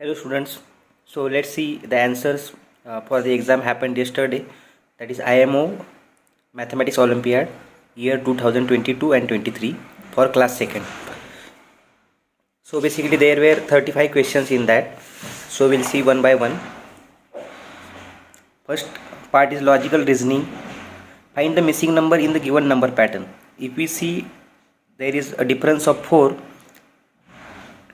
Hello students. So let's see the answers for the exam happened yesterday. That is IMO Mathematics Olympiad year 2022 and 23 for class 2nd. So basically there were 35 questions in that. So we'll see one by one. First part is logical reasoning. Find the missing number in the given number pattern. If we see there is a difference of 4,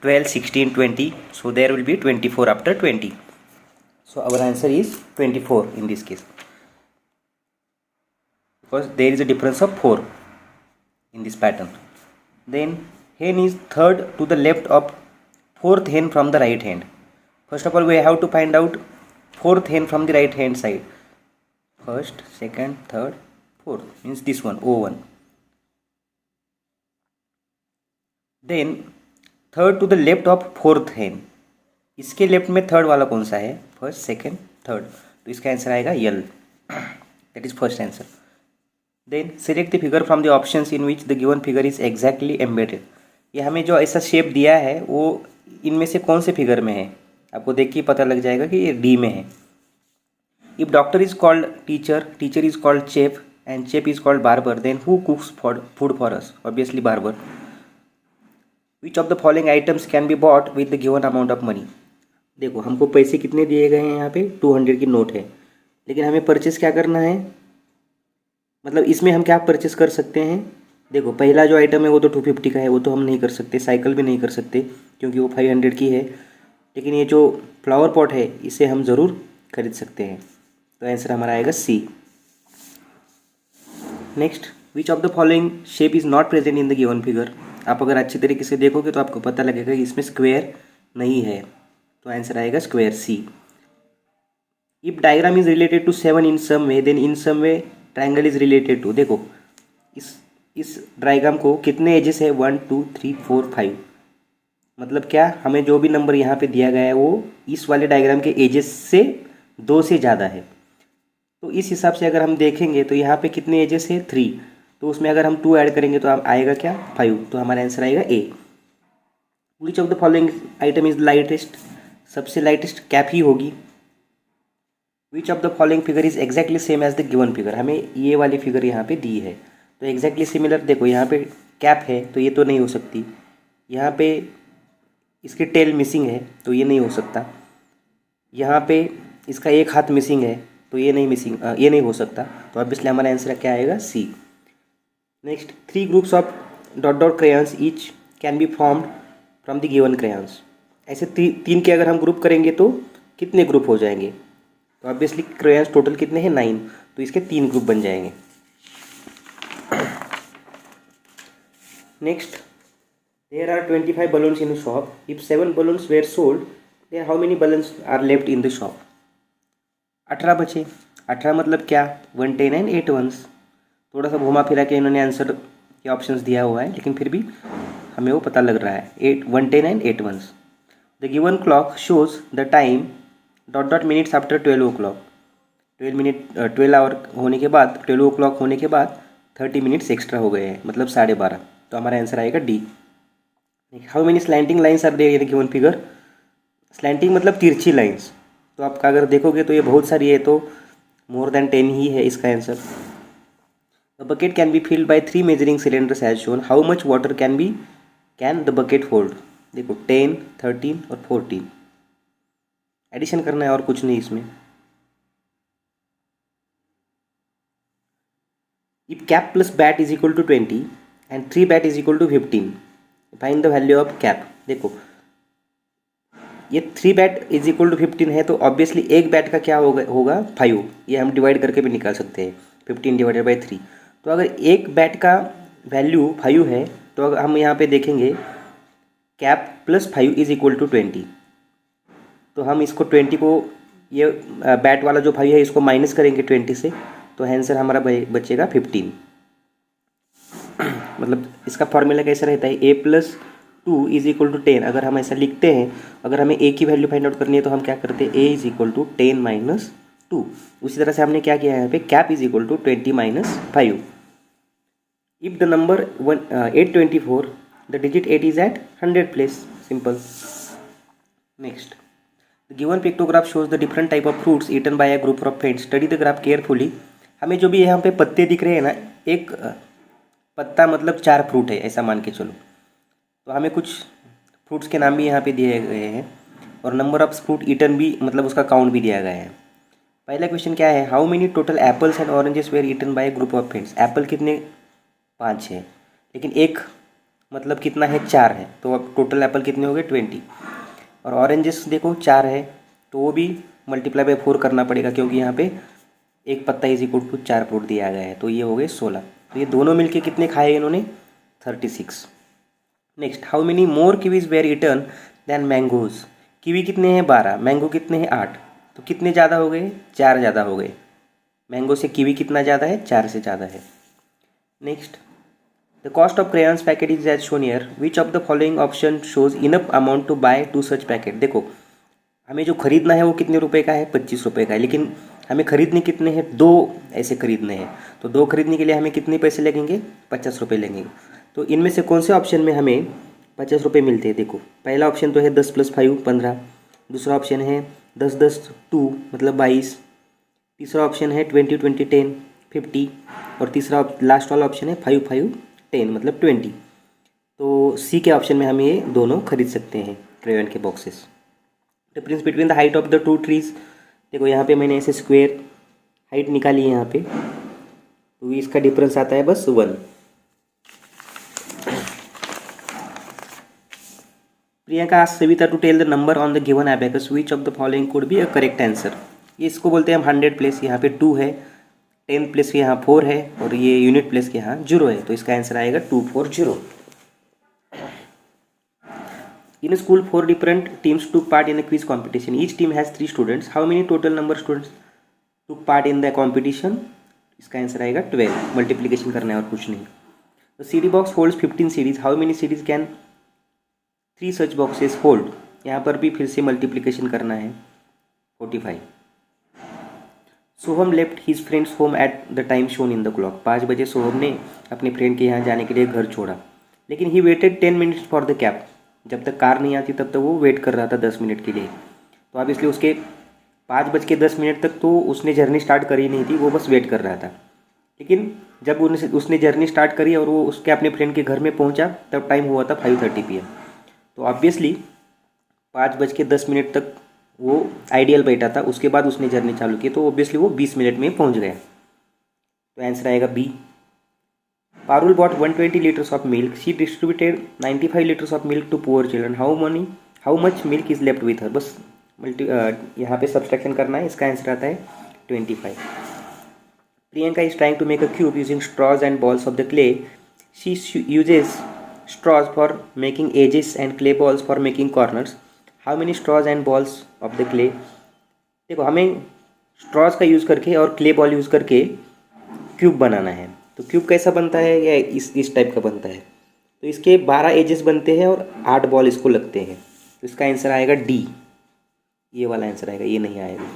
12, 16, 20. So there will be 24 after 20. So our answer is 24 in this case, because there is a difference of 4 in this pattern. Then hen is third to the left of fourth hen from the right hand. First of all, we have to find out fourth hen from the right hand side. First, second, third, fourth means this one, O1. Then third to the left of fourth hen. इसके left में third वाला कौन सा है? First, second, third. तो इसका answer आएगा यल. That is first answer. Then select the figure from the options in which the given figure is exactly embedded. ये हमें जो ऐसा शेप दिया है वो इनमें से कौन से फिगर में है? आपको देख के पता लग जाएगा कि ये डी में है. If doctor is called teacher, teacher is called chef and chef is called barber, then who cooks food for us? Obviously barber. Which of the following items can be bought with the given amount of money. देखो हमको पैसे कितने दिए गए हैं, यहाँ पे 200 की नोट है, लेकिन हमें परचेस क्या करना है? मतलब इसमें हम क्या परचेस कर सकते हैं? देखो पहला जो आइटम है वो तो 250 का है, वो तो हम नहीं कर सकते. साइकिल भी नहीं कर सकते क्योंकि वो 500 की है. लेकिन ये जो फ्लावर पॉट है इसे हम ज़रूर खरीद सकते हैं. तो आंसर हमारा आएगा C. Next, which of the following shape is not present in the given figure. आप अगर अच्छी तरीके से देखोगे तो आपको पता लगेगा कि इसमें स्क्वायर नहीं है. तो आंसर आएगा square C. If diagram is related to 7 in some way, then in some way triangle is related to. देखो इस डायग्राम को कितने एजेस है? 1 2 3 4 5. मतलब क्या, हमें जो भी नंबर यहाँ पे दिया गया है वो इस वाले डायग्राम के एजेस से 2 से ज़्यादा है. तो इस हिसाब से अगर हम देखेंगे तो यहाँ पे कितने एजेस है? 3. तो उसमें अगर हम 2 ऐड करेंगे तो आएगा क्या? 5. तो हमारा आंसर आएगा A. Which of the following item is lightest. सबसे लाइटेस्ट कैप ही होगी. Which of the following figure is exactly same as the given figure. हमें ये वाली फिगर यहाँ पे दी है तो एग्जैक्टली सिमिलर. देखो यहाँ पे कैप है तो ये तो नहीं हो सकती. यहाँ पे इसकी टेल मिसिंग है तो ये नहीं हो सकता. यहाँ पे इसका एक हाथ मिसिंग है तो ये नहीं हो सकता. तो ऑब्वियसली हमारा आंसर क्या आएगा? C. Next, 3 groups of dot dot crayons each can be formed from the given crayons. ऐसे 3 के अगर हम ग्रुप करेंगे तो कितने ग्रुप हो जाएंगे? तो ऑब्वियसली क्रेयंस टोटल कितने हैं? 9. तो इसके 3 ग्रुप बन जाएंगे. Next, there are 25 balloons in shop. If 7 balloons were sold, there how many balloons are left in the shop. 18 बचे. 18 मतलब क्या? 1 10 एंड 8 1s. थोड़ा सा घुमा फिरा के इन्होंने आंसर के ऑप्शंस दिया हुआ है, लेकिन फिर भी हमें वो पता लग रहा है. 1 10 and 8 1s. The given clock shows the time dot dot minutes after 12 o'clock. 12 hour होने के बाद, 12 o'clock होने के बाद 30 मिनट्स एक्स्ट्रा हो गए हैं, मतलब 12:30. तो हमारा आंसर आएगा D. How many slanting lines are there in the given figure. Slanting मतलब तिरछी लाइन्स. तो आप अगर देखोगे तो ये बहुत सारी है, तो मोर देन 10 ही है इसका answer. The bucket can be filled by 3 measuring cylinders as shown. How much water can the bucket hold? देखो 10, 13 और 14. एडिशन करना है और कुछ नहीं इसमें. If cap plus bat is equal to 20 and 3 bat is equal to 15, find the value of cap. देखो ये 3 बैट इज इक्वल टू 15 है तो ऑब्वियसली एक बैट का क्या होगा 5. ये हम डिवाइड करके भी निकाल सकते हैं. 15 डिवाइडेड बाई 3. तो अगर एक बैट का वैल्यू 5 है तो अगर हम यहाँ पे देखेंगे cap plus 5 is equal to 20. तो हम इसको 20 को, ये बैट वाला जो 5 है इसको माइनस करेंगे 20 से, तो आंसर हमारा बचेगा 15. मतलब इसका फॉर्मूला कैसा रहता है? ए प्लस 2 इज इक्वल टू 10. अगर हम ऐसा लिखते हैं, अगर हमें ए की वैल्यू फाइंड आउट करनी है तो हम क्या करते हैं? ए इज इक्वल टू 10 माइनस 2. उसी तरह से हमने क्या किया है यहाँ पे? Cap is equal to 20 minus 5. If the number 824, the digit 8 is at 100 place. Simple. Next, given pictograph shows the different type of fruits eaten by a group of friends, study the graph carefully. हमें जो भी यहाँ पे पत्ते दिख रहे हैं ना, एक पत्ता मतलब 4 फ्रूट है ऐसा मान के चलो। तो हमें कुछ फ्रूट्स के नाम भी यहाँ पे दिए गए हैं और नंबर ऑफ फ्रूट ईटन भी मतलब उसका काउंट भी दिया गया है। पहला क्वेश्चन क्या है, how many total apples and oranges were eaten by group of friends. Apple कितने, 5 है, लेकिन एक मतलब कितना है, 4 है, तो अब टोटल एप्पल कितने हो गए, 20। और ऑरेंजेस देखो 4 है, तो वो भी मल्टीप्लाई बाय 4 करना पड़ेगा क्योंकि यहाँ पे एक पत्ता इज इक्वल टू 4 फ्रूट दिया गया है, तो ये हो गए 16। तो ये दोनों मिलके कितने खाए इन्होंने, 36। Next, how many more kiwis were eaten than mangoes. Kiwi कितने हैं, 12, मैंगो कितने हैं, 8, तो कितने ज़्यादा हो गए, 4 ज़्यादा हो गए। मैंगो से कीवी कितना ज़्यादा है, 4 से ज़्यादा है। Next, the cost of crayons packet is as shown here, which of the following option shows enough amount to buy 2 such packet. देखो हमें जो खरीदना है वो कितने रुपए का है, 25 रुपये का है, लेकिन हमें खरीदने कितने हैं, 2 ऐसे खरीदने हैं, तो 2 खरीदने के लिए हमें कितने पैसे लगेंगे, 50 रुपये लगेंगे। तो इनमें से कौन से ऑप्शन में हमें 50 रुपये मिलते हैं। देखो पहला ऑप्शन तो है 10 + 5 15, दूसरा ऑप्शन है 10 10 2 मतलब 22, तीसरा ऑप्शन है 20 20 10 50, और तीसरा लास्ट वाला ऑप्शन है 5 5 10 मतलब 20। तो सी के ऑप्शन में हम ये दोनों खरीद सकते हैं क्रेयॉन के boxes. Difference between the height of the 2 trees, देखो यहाँ पे मैंने ऐसे स्क्वायर हाइट निकाली है यहाँ पे, तो इसका डिफरेंस आता है बस 1। Priyanka asked Savita to tell the number on the given abacus, which of the following could be a correct answer. ये इसको बोलते हैं हम 100 प्लेस, यहाँ पे 2 है, 10 प्लेस के यहाँ 4 है, और ये यूनिट प्लेस के यहाँ 0 है, तो इसका आंसर आएगा 240। In a school, 4 different teams took part in a quiz competition. Each team has 3 students. How many total number students took part in the competition? इसका आंसर आएगा 12। मल्टीप्लिकेशन करना है और कुछ नहीं। The CD box holds 15 CDs. How many CDs can 3 such boxes hold? यहाँ पर भी फिर से मल्टीप्लिकेशन करना है, 45। Soham left his friends home at the time shown in the clock. 5 बजे सोहम ने अपने फ्रेंड के यहाँ जाने के लिए घर छोड़ा, लेकिन he waited 10 minutes for the cab. जब तक कार नहीं आती तब तक वो वेट कर रहा था 10 मिनट के लिए। तो अब इसलिए उसके 5:10 तक तो उसने जर्नी स्टार्ट करी नहीं थी, वो बस वेट कर रहा था। लेकिन जब उसने जर्नी स्टार्ट करी और वो उसके अपने फ्रेंड के घर में पहुंचा, तब टाइम हुआ था 5:30 PM। तो ऑब्वियसली 5:10 तक वो आइडियल बैठा था, उसके बाद उसने जर्नी चालू की, तो ऑब्वियसली वो 20 मिनट में पहुंच गया। तो आंसर आएगा B. Parul bought 120 liters of milk. She distributed 95 liters of milk to poor children. How much milk is left with her? बस यहाँ पे सब्सट्रैक्शन करना है, इसका आंसर आता है 25। Priyanka is trying to make a cube using straws and balls of the clay. She uses straws for making edges and clay balls for making corners. How many straws and balls of the clay? देखो हमें straws का use करके और clay ball use करके cube बनाना है। तो cube कैसा बनता है, या इस टाइप का बनता है। तो इसके 12 एजेस बनते हैं और 8 बॉल इसको लगते हैं, तो इसका आंसर आएगा डी। ये वाला आंसर आएगा, ये नहीं आएगा।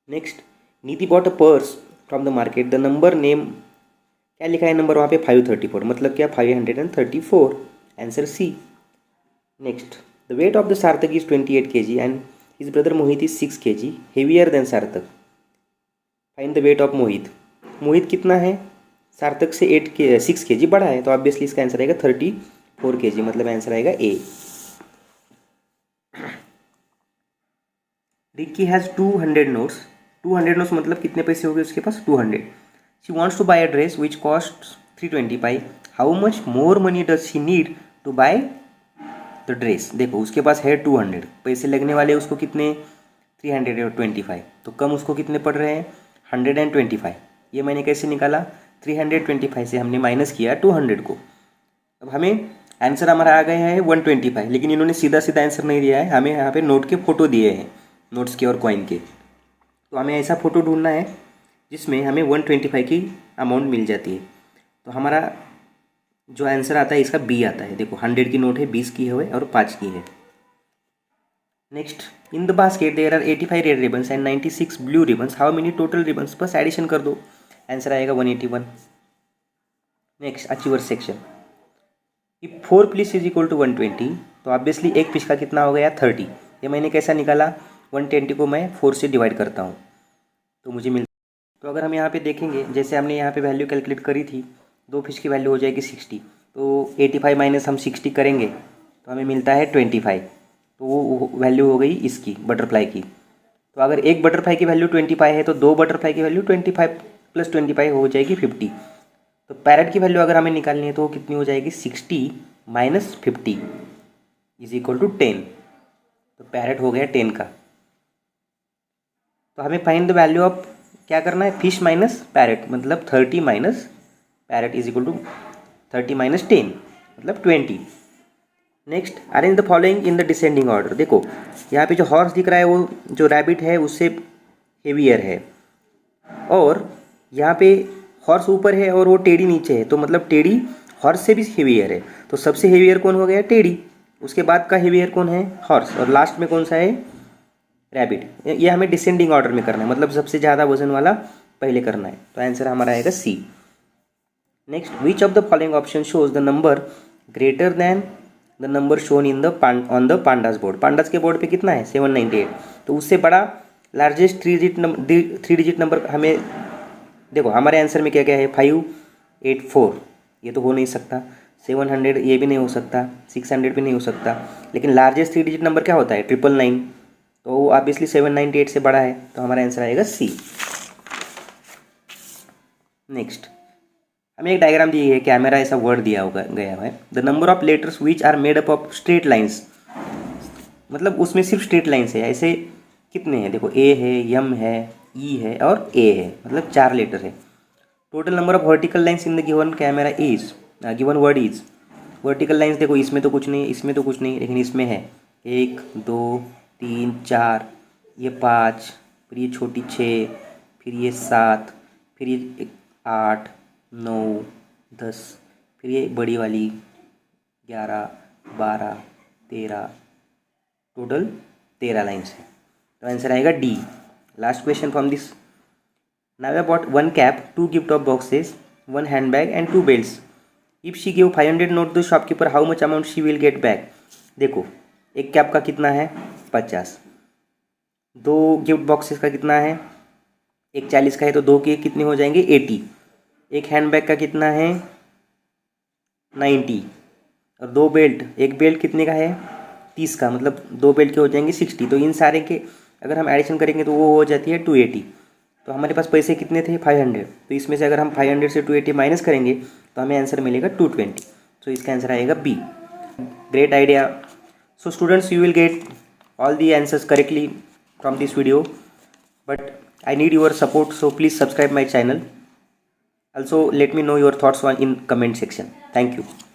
Next, Nidhi bought a purse from the market. The number name, क्या लिखा है नंबर वहाँ पे, 534, मतलब क्या 534, answer C. Next, the weight of the Sarthak is 28 kg and his brother Mohit is 6 kg heavier than Sarthak. Find the weight of Mohit. Mohit कितना है, सार्थक से 6 kg बड़ा है, तो ऑब्वियसली इसका आंसर आएगा 34 kg, मतलब आंसर आएगा A. Ricky has 200 notes. 200 notes मतलब कितने पैसे हो गए उसके पास, 200। She wants to buy a dress which cost 325। How much more money does she need to buy the dress. देखो उसके पास है 200, पैसे लगने वाले उसको कितने, 325, तो कम उसको कितने पड़ रहे हैं, 125। ये मैंने कैसे निकाला, 325 से हमने माइनस किया 200 को। अब हमें आंसर हमारा आ गया है 125, लेकिन इन्होंने सीधा सीधा आंसर नहीं दिया है, हमें यहाँ पे नोट के फ़ोटो दिए हैं, नोट्स के और कॉइन के। तो हमें ऐसा फ़ोटो ढूंढना है जिसमें हमें 125 की अमाउंट मिल जाती है। तो हमारा जो आंसर आता है इसका बी आता है। देखो 100 की नोट है, 20 की है और 5 की है। Next, in the basket there are 85 red ribbons and 96 blue ribbons. How many total ribbons, बस एडिशन कर दो, आंसर आएगा 181। Next, achiever section. If 4 piece is equal to 120, तो ऑब्वियसली एक पीस का कितना हो गया, 30, ये मैंने कैसा निकाला, 120 को मैं 4 से डिवाइड करता हूँ तो मुझे मिलता। तो अगर हम यहाँ पे देखेंगे, जैसे हमने यहाँ पे वैल्यू कैलकुलेट करी थी, 2 फिश की वैल्यू हो जाएगी 60, तो 85 माइनस हम 60 करेंगे तो हमें मिलता है 25। तो वो वैल्यू हो गई इसकी, बटरफ्लाई की। तो अगर एक बटरफ्लाई की वैल्यू 25 है तो 2 बटरफ्लाई की वैल्यू 25 प्लस 25 हो जाएगी 50। तो पैरेट की वैल्यू अगर हमें निकालनी है तो वो कितनी हो जाएगी, 60 माइनस 50 इज इक्वल टू 10। तो पैरेट हो गया 10 का। तो हमें फाइंड द वैल्यू ऑफ क्या करना है, फिश माइनस पैरेट, मतलब 30 minus parrot is equal to 30 minus 10 मतलब 20। Next, arrange the following in the descending order. देखो यहाँ पे जो हॉर्स दिख रहा है वो जो रैबिट है उससे हेवियर है, और यहाँ पे हॉर्स ऊपर है और वो टेडी नीचे है, तो मतलब टेडी हॉर्स से भी हेवियर है। तो सबसे हेवियर कौन हो गया, टेडी। उसके बाद का हेवियर कौन है, हॉर्स, और लास्ट में कौन सा है, रैबिट। ये हमें डिसेंडिंग ऑर्डर में करना है, मतलब सबसे ज़्यादा वजन वाला पहले करना है। तो आंसर हमारा आएगा C. Next, which of the following option shows the number greater than the number shown in the on the pandas board. Pandas के बोर्ड पे कितना है, 798। तो उससे बड़ा लार्जेस्ट 3 डिजिट नंबर हमें, देखो हमारे आंसर में क्या क्या है, 584, ये तो हो नहीं सकता। 700 ये भी नहीं हो सकता, 600 भी नहीं हो सकता। लेकिन लार्जेस्ट 3 डिजिट नंबर क्या होता है, 999, तो वो ऑब्वियसली 798 से बड़ा है, तो हमारा आंसर आएगा सी। नेक्स्ट, हमें एक डायग्राम दी है, कैमरा ऐसा वर्ड दिया होगा गया है, the number of letters which are made up of straight lines, मतलब उसमें सिर्फ स्ट्रेट लाइन्स है। ऐसे कितने हैं, देखो ए है, यम है, ई है और ए है, मतलब 4 लेटर है। Total number of vertical lines in the given camera is, given word is. Vertical lines देखो इसमें तो कुछ नहीं, इसमें तो कुछ नहीं, लेकिन इसमें है 1 2 3 4, ये 5, फिर ये छोटी 6, फिर ये 7, फिर ये 8 9 10, फिर ये बड़ी वाली 11 12 13, टोटल 13 लाइन्स है। तो आंसर आएगा D. Last question from this, now about 1 cap, 2 gift of boxes, 1 handbag and 2 belts. If she give 500 note to shopkeeper, how much amount she will get back. देखो एक कैप का कितना है, 50। 2 gift boxes का कितना है, एक 40 का है, तो 2 के कितने हो जाएंगे, 80। एक हैंडबैग का कितना है, 90, और 2 बेल्ट, एक बेल्ट कितने का है, 30 का, मतलब 2 बेल्ट के हो जाएंगे 60। तो इन सारे के अगर हम एडिशन करेंगे तो वो हो जाती है 280। तो हमारे पास पैसे कितने थे, 500। तो इसमें से अगर हम 500 से 280 माइनस करेंगे तो हमें आंसर मिलेगा 220। तो इसका आंसर आएगा B. Great idea. So students, you will get all the answers correctly from this video, but I need your support, so please subscribe my channel. Also let me know your thoughts in comment section. Thank you.